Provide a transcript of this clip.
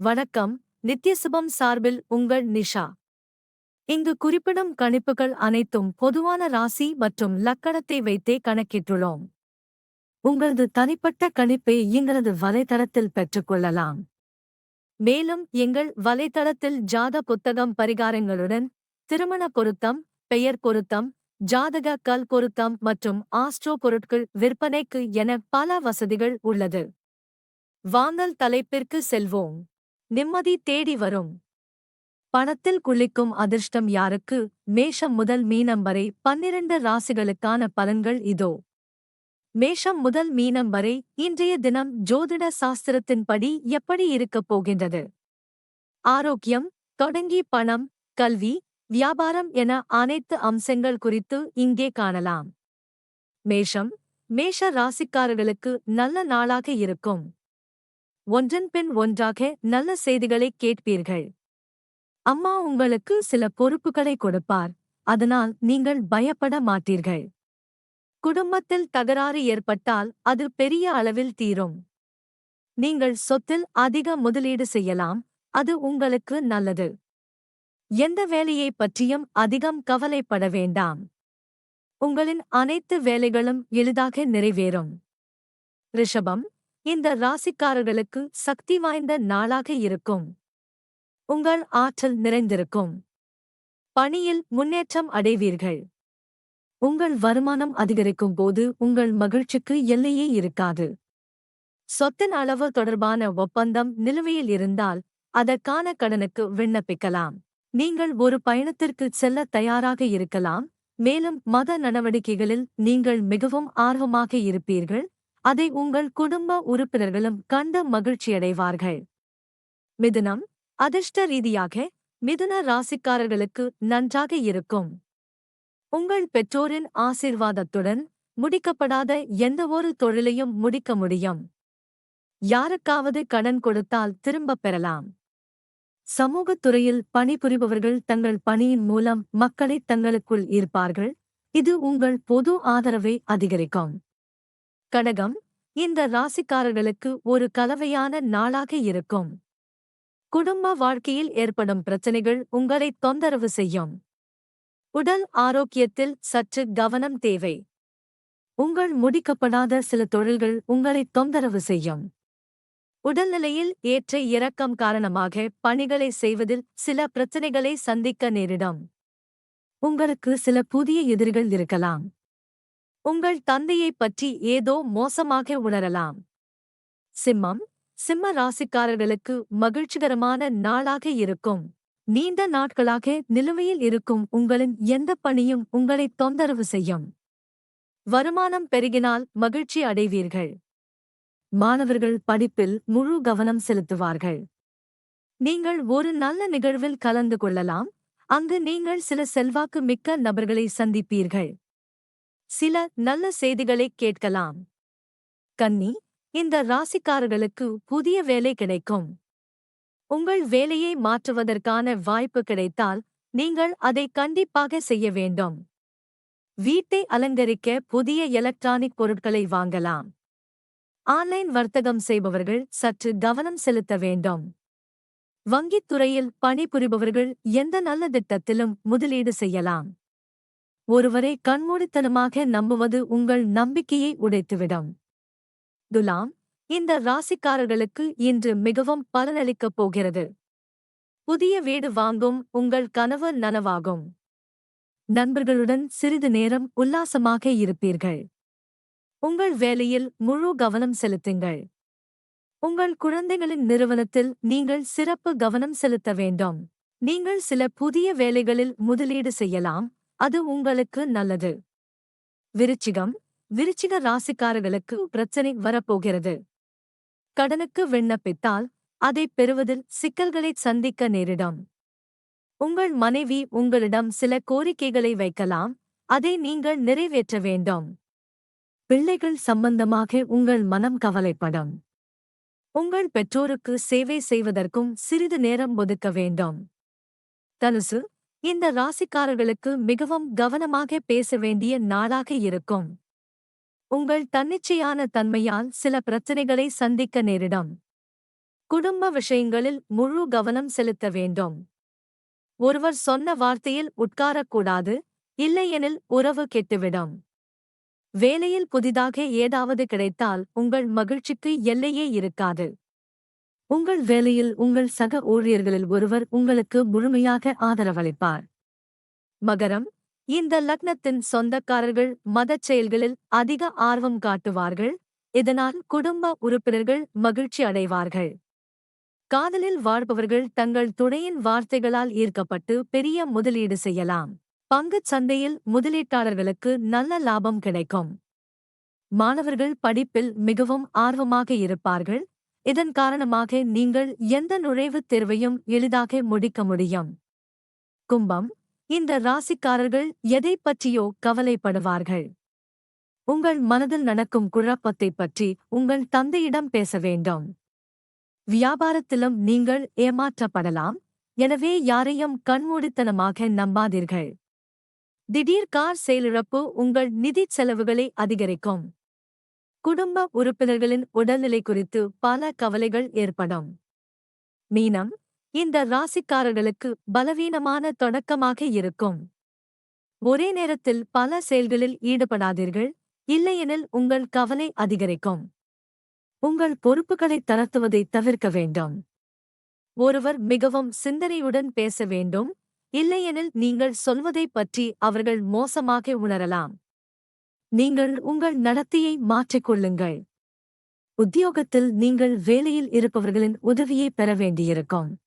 வணக்கம். நித்யசுபம் சார்பில் உங்கள் நிஷா. இங்கு குறிப்பிடும் கணிப்புகள் அனைத்தும் பொதுவான ராசி மற்றும் லக்கணத்தை வைத்தே கணக்கிட்டுள்ளோம். உங்களது தனிப்பட்ட கணிப்பை எங்களது வலைத்தளத்தில் பெற்றுக்கொள்ளலாம். மேலும் எங்கள் வலைத்தளத்தில் ஜாத புத்தகம் பரிகாரங்களுடன் திருமண பொருத்தம், பெயர் பொருத்தம், ஜாதக கல் பொருத்தம் மற்றும் ஆஸ்ட்ரோ பொருட்கள் விற்பனைக்கு என பல வசதிகள் உள்ளது. வாங்கல் தலைப்பிற்கு செல்வோம். நிம்மதி தேடி வரும். பணத்தில் குளிக்கும் அதிர்ஷ்டம் யாருக்கு? மேஷம் முதல் மீனம் வரை 12 ராசிகளுக்கான பலன்கள் இதோ. மேஷம் முதல் மீனம் வரை இன்றைய தினம் ஜோதிட சாஸ்திரத்தின்படி எப்படி இருக்கப் போகின்றது? ஆரோக்கியம் தொடங்கி பணம், கல்வி, வியாபாரம் என அனைத்து அம்சங்கள் குறித்து இங்கே காணலாம். மேஷம். மேஷ ராசிக்காரர்களுக்கு நல்ல நாளாக இருக்கும். ஒன்றன் பின் ஒன்றாக நல்ல செய்திகளை கேட்பீர்கள். அம்மா உங்களுக்கு சில பொறுப்புகளை கொடுப்பார், அதனால் நீங்கள் பயப்பட மாட்டீர்கள். குடும்பத்தில் தகராறு ஏற்பட்டால் அது பெரிய அளவில் தீரும். நீங்கள் சொத்தில் அதிக முதலீடு செய்யலாம், அது உங்களுக்கு நல்லது. எந்த வேலையை பற்றியும் அதிகம் கவலைப்பட வேண்டாம். உங்களின் அனைத்து வேலைகளும் எளிதாக நிறைவேறும். ரிஷபம். இந்த ராசிக்காரர்களுக்கு சக்தி வாய்ந்த நாளாக இருக்கும். உங்கள் ஆற்றல் நிறைந்திருக்கும். பணியில் முன்னேற்றம் அடைவீர்கள். உங்கள் வருமானம் அதிகரிக்கும் போது உங்கள் மகிழ்ச்சிக்கு எல்லையே இருக்காது. சொத்தின் அளவு தொடர்பான ஒப்பந்தம் நிலுவையில் இருந்தால் அதற்கான கடனுக்கு விண்ணப்பிக்கலாம். நீங்கள் ஒரு பயணத்திற்கு செல்ல தயாராக இருக்கலாம், மேலும் மத நடவடிக்கைகளில் நீங்கள் மிகவும் ஆர்வமாக இருப்பீர்கள். அதை உங்கள் குடும்ப உறுப்பினர்களும் கண்டு மகிழ்ச்சியடைவார்கள். மிதுனம். அதிர்ஷ்ட ரீதியாக மிதுன ராசிக்காரர்களுக்கு நன்றாக இருக்கும். உங்கள் பெற்றோரின் ஆசீர்வாதத்துடன் முடிக்கப்படாத எந்தவொரு தொழிலையும் முடிக்க முடியும். யாருக்காவது கடன் கொடுத்தால் திரும்பப் பெறலாம். சமூகத் துறையில் பணிபுரிபவர்கள் தங்கள் பணியின் மூலம் மக்களை தங்களுக்குள் ஈர்ப்பார்கள். இது உங்கள் பொது ஆதரவை அதிகரிக்கும். கடகம். இந்த ராசிக்காரர்களுக்கு ஒரு கலவையான நாளாக இருக்கும். குடும்ப வாழ்க்கையில் ஏற்படும் பிரச்சனைகள் உங்களை தொந்தரவு செய்யும். உடல் ஆரோக்கியத்தில் சற்று கவனம் தேவை. உங்கள் முடிக்கப்படாத சில தொழில்கள் உங்களை தொந்தரவு செய்யும். உடல்நிலையில் ஏற்ற இறக்கம் காரணமாக பணிகளை செய்வதில் சில பிரச்சனைகளை சந்திக்க நேரிடும். உங்களுக்கு சில புதிய எதிரிகள் இருக்கலாம். உங்கள் தந்தையைப் பற்றி ஏதோ மோசமாக உணரலாம். சிம்மம். சிம்ம ராசிக்காரர்களுக்கு மகிழ்ச்சிகரமான நாளாக இருக்கும். நீண்ட நாட்களாக நிலுவையில் இருக்கும் உங்களின் எந்த பணியும் உங்களை தொந்தரவு செய்யும். வருமானம் பெருகினால் மகிழ்ச்சி அடைவீர்கள். மாணவர்கள் படிப்பில் முழு கவனம் செலுத்துவார்கள். நீங்கள் ஒரு நல்ல நிகழ்வில் கலந்து கொள்ளலாம், அங்கு நீங்கள் சில செல்வாக்கு மிக்க நபர்களை சந்திப்பீர்கள். சில நல்ல செய்திகளை கேட்கலாம். கன்னி. இந்த ராசிக்காரர்களுக்கு புதிய வேலை கிடைக்கும். உங்கள் வேலையை மாற்றுவதற்கான வாய்ப்பு கிடைத்தால் நீங்கள் அதை கண்டிப்பாக செய்ய வேண்டும். வீட்டை அலங்கரிக்க புதிய எலக்ட்ரானிக் பொருட்களை வாங்கலாம். ஆன்லைன் வர்த்தகம் செய்பவர்கள் சற்று கவனம் செலுத்த வேண்டும். வங்கித் துறையில் பணிபுரிபவர்கள் எந்த நல்ல திட்டத்திலும் முதலீடு செய்யலாம். ஒருவரை கண்மூடித்தனமாக நம்புவது உங்கள் நம்பிக்கையை உடைத்துவிடும். துலாம். இந்த ராசிக்காரர்களுக்கு இன்று மிகவும் பலனளிக்கப் போகிறது. புதிய வீடு வாங்கும் உங்கள் கனவு நனவாகும். நண்பர்களுடன் சிறிது நேரம் உல்லாசமாக இருப்பீர்கள். உங்கள் வேலையில் முழு கவனம் செலுத்துங்கள். உங்கள் குழந்தைகளின் நிறுவனத்தில் நீங்கள் சிறப்பு கவனம் செலுத்த வேண்டும். நீங்கள் சில புதிய வேலைகளில் முதலீடு செய்யலாம், அது உங்களுக்கு நல்லது. விருச்சிகம். விருச்சிக ராசிக்காரர்களுக்கு பிரச்சனை வரப்போகிறது. கடனுக்கு விண்ணப்பித்தால் அதைப் பெறுவதில் சிக்கல்களை சந்திக்க நேரிடும். உங்கள் மனைவி உங்களிடம் சில கோரிக்கைகளை வைக்கலாம், அதை நீங்கள் நிறைவேற்ற வேண்டும். பிள்ளைகள் சம்பந்தமாக உங்கள் மனம் கவலைப்படும். உங்கள் பெற்றோருக்கு சேவை செய்வதற்கும் சிறிது நேரம் ஒதுக்க வேண்டும். தனுசு. இந்த ராசிக்காரர்களுக்கு மிகவும் கவனமாக பேச வேண்டிய நாளாக இருக்கும். உங்கள் தன்னிச்சையான தன்மையால் சில பிரச்சனைகளை சந்திக்க நேரிடும். குடும்ப விஷயங்களில் முழு கவனம் செலுத்த வேண்டும். ஒருவர் சொன்ன வார்த்தையில் உட்காரக்கூடாது, இல்லையெனில் உறவு கெட்டுவிடும். வேலையில் புதிதாக ஏதாவது கிடைத்தால் உங்கள் மகிழ்ச்சிக்கு எல்லையே இருக்காது. உங்கள் வேலையில் உங்கள் சக ஊழியர்களில் ஒருவர் உங்களுக்கு முழுமையாக ஆதரவளிப்பார். மகரம், இந்த லக்னத்தின் சொந்தக்காரர்கள் மதச் செயல்களில் அதிக ஆர்வம் காட்டுவார்கள், இதனால் குடும்ப உறுப்பினர்கள் மகிழ்ச்சி அடைவார்கள். காதலில் வாழ்பவர்கள் தங்கள் துணையின் வார்த்தைகளால் ஈர்க்கப்பட்டு பெரிய முதலீடு செய்யலாம். பங்குச் சந்தையில் முதலீட்டாளர்களுக்கு நல்ல லாபம் கிடைக்கும். மாணவர்கள் படிப்பில் மிகவும் ஆர்வமாக இருப்பார்கள், இதன் காரணமாக நீங்கள் எந்த நுழைவுத் தேர்வையும் எளிதாக முடிக்க முடியும். கும்பம், இந்த ராசிக்காரர்கள் எதைப் பற்றியோ கவலைப்படுவார்கள். உங்கள் மனதில் நடக்கும் குழப்பத்தைப் பற்றி உங்கள் தந்தையிடம் பேச வேண்டும். வியாபாரத்திலும் நீங்கள் ஏமாற்றப்படலாம், எனவே யாரையும் கண்மூடித்தனமாக நம்பாதீர்கள். திடீர் கார் செயலிழப்பு உங்கள் நிதிச் செலவுகளை அதிகரிக்கும். குடும்ப உறுப்பினர்களின் உடல்நிலை குறித்து பல கவலைகள் ஏற்படும். மீனம், இந்த ராசிக்காரர்களுக்கு பலவீனமான தொடக்கமாக இருக்கும். ஒரே நேரத்தில் பல செயல்களில் ஈடுபடாதீர்கள், இல்லையெனில் உங்கள் கவலை அதிகரிக்கும். உங்கள் பொறுப்புகளை தளர்த்துவதை தவிர்க்க வேண்டும். ஒருவர் மிகவும் சிந்தனையுடன் பேச வேண்டும், இல்லையெனில் நீங்கள் சொல்வதைப் பற்றி அவர்கள் மோசமாக உணரலாம். நீங்கள் உங்கள் நடத்தையை மாற்றிக்கொள்ளுங்கள். உத்தியோகத்தில் நீங்கள் வேலையில் இருப்பவர்களின் உதவியை பெற வேண்டியிருக்கும்.